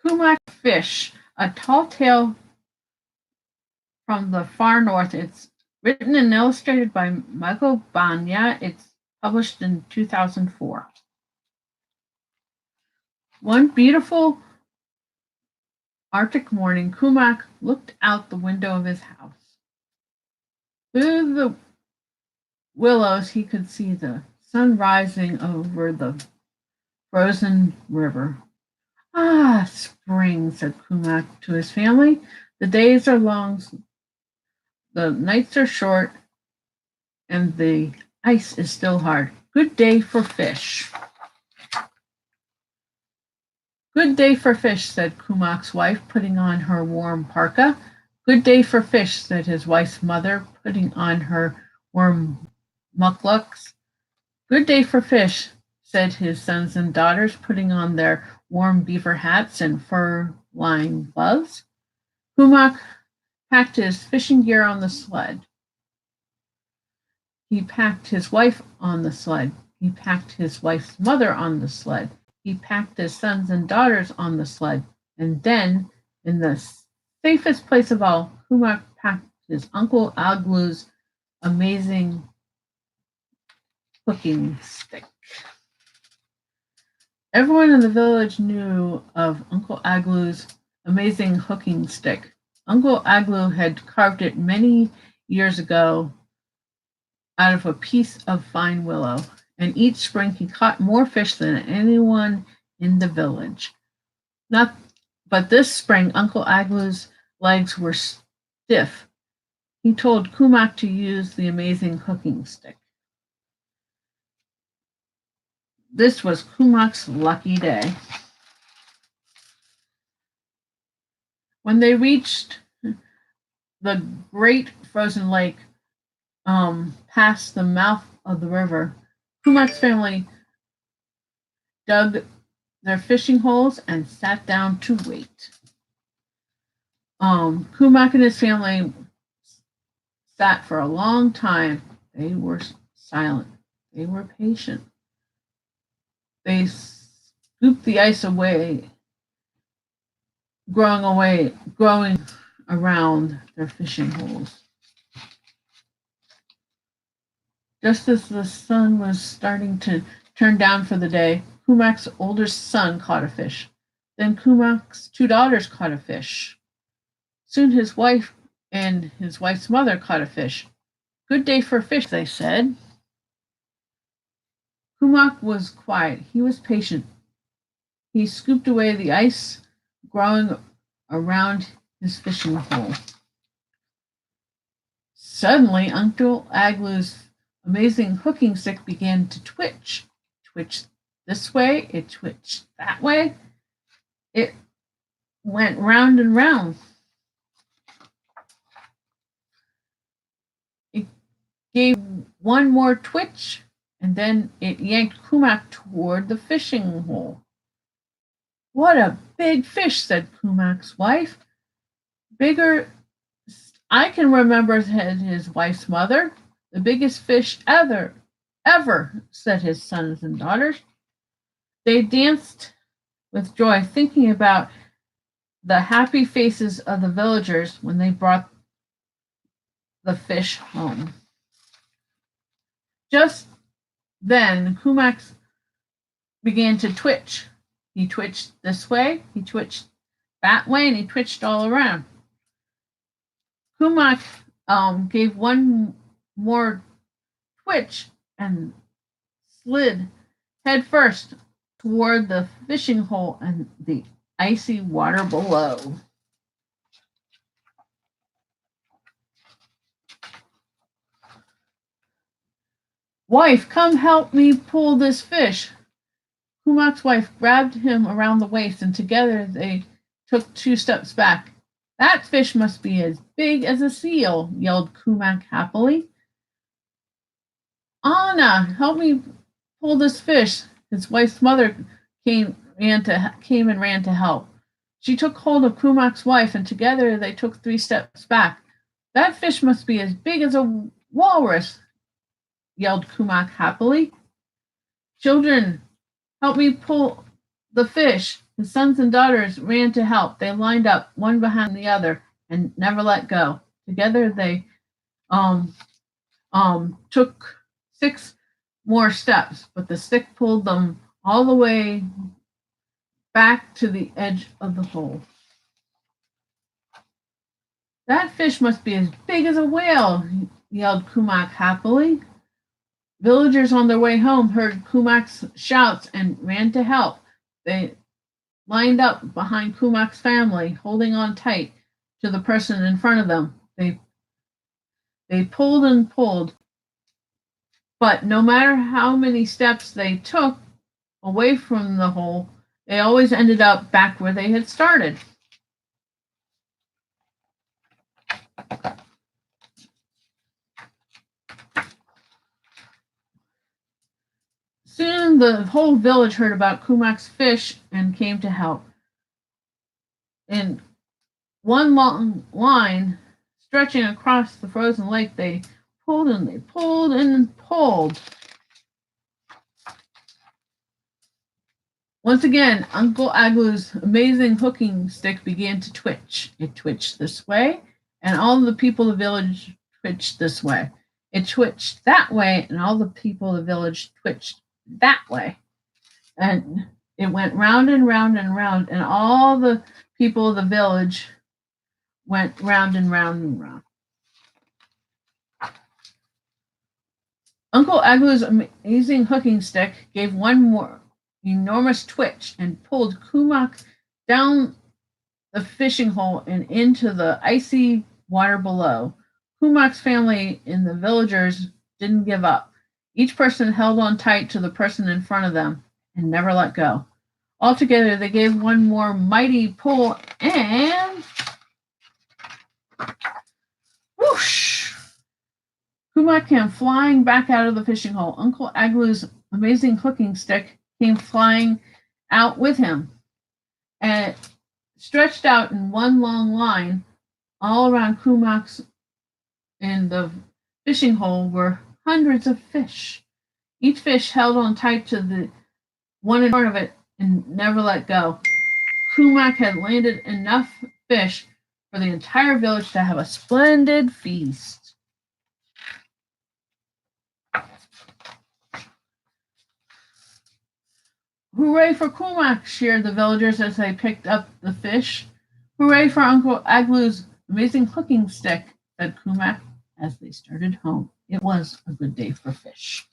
Kumak fish, a tall tale from the far north. It's written and illustrated by Michael Banya. It's published in 2004. One beautiful Arctic morning, Kumak looked out the window of his house. Through the willows, he could see the sun rising over the frozen river. Ah, spring, said Kumak to his family. The days are long, the nights are short, and the ice is still hard. Good day for fish. Good day for fish, said Kumak's wife, putting on her warm parka. Good day for fish, said his wife's mother, putting on her warm mukluks. Good day for fish, said his sons and daughters, putting on their warm beaver hats and fur-lined gloves. Kumak packed his fishing gear on the sled. He packed his wife on the sled. He packed his wife's mother on the sled. He packed his sons and daughters on the sled. And then, in the safest place of all, Kumak packed his Uncle Aglu's amazing cooking stick. Everyone in the village knew of Uncle Aglu's amazing hooking stick. Uncle Aglu had carved it many years ago out of a piece of fine willow, and each spring he caught more fish than anyone in the village. But this spring Uncle Aglu's legs were stiff. He told Kumak to use the amazing hooking stick. This was Kumak's lucky day. When they reached the great frozen lake past the mouth of the river, Kumak's family dug their fishing holes and sat down to wait. Kumak and his family sat for a long time. They were silent. They were patient. They scooped the ice away, growing around their fishing holes. Just as the sun was starting to turn down for the day, Kumak's older son caught a fish. Then Kumak's two daughters caught a fish. Soon his wife and his wife's mother caught a fish. Good day for fish, they said. Kumak was quiet. He was patient. He scooped away the ice growing around his fishing hole. Suddenly, Uncle Aglu's amazing hooking stick began to twitch. Twitched this way, it twitched that way. It went round and round. It gave one more twitch, and then it yanked Kumak toward the fishing hole. What a big fish, said Kumak's wife. Bigger I can remember, said his wife's mother. The biggest fish ever, said his sons and daughters. They danced with joy, thinking about the happy faces of the villagers when they brought the fish home. Just then, Kumak began to twitch. He twitched this way, he twitched that way, and he twitched all around. Kumak gave one more twitch and slid head first toward the fishing hole and the icy water below. Wife, come help me pull this fish. Kumak's wife grabbed him around the waist, and together they took 2 steps back. That fish must be as big as a seal, yelled Kumak happily. Anna, help me pull this fish. His wife's mother came and ran to help. She took hold of Kumak's wife, and together they took 3 steps back. That fish must be as big as a walrus, yelled Kumak happily. Children, help me pull the fish. His sons and daughters ran to help. They lined up, one behind the other, and never let go. Together they um, took 6 more steps, but the stick pulled them all the way back to the edge of the hole. That fish must be as big as a whale, yelled Kumak happily. Villagers on their way home heard Kumak's shouts and ran to help. They lined up behind Kumak's family, holding on tight to the person in front of them. They pulled and pulled, but no matter how many steps they took away from the hole, they always ended up back where they had started. Soon the whole village heard about Kumak's fish and came to help. In one long line stretching across the frozen lake, they pulled and they pulled and pulled. Once again, Uncle Aglu's amazing hooking stick began to twitch. It twitched this way, and all the people of the village twitched this way. It twitched that way, and all the people of the village twitched that way. And it went round and round and round, and all the people of the village went round and round and round. Uncle Aglu's amazing hooking stick gave one more enormous twitch and pulled Kumak down the fishing hole and into the icy water below. Kumak's family and the villagers didn't give up. Each person held on tight to the person in front of them and never let go. Altogether, they gave one more mighty pull and whoosh! Kumak came flying back out of the fishing hole. Uncle Aglu's amazing hooking stick came flying out with him, and it stretched out in one long line all around Kumak's. In the fishing hole were hundreds of fish. Each fish held on tight to the one in front of it and never let go. Kumak had landed enough fish for the entire village to have a splendid feast. Hooray for Kumak, cheered the villagers as they picked up the fish. Hooray for Uncle Aglu's amazing hooking stick, said Kumak as they started home. It was a good day for fish.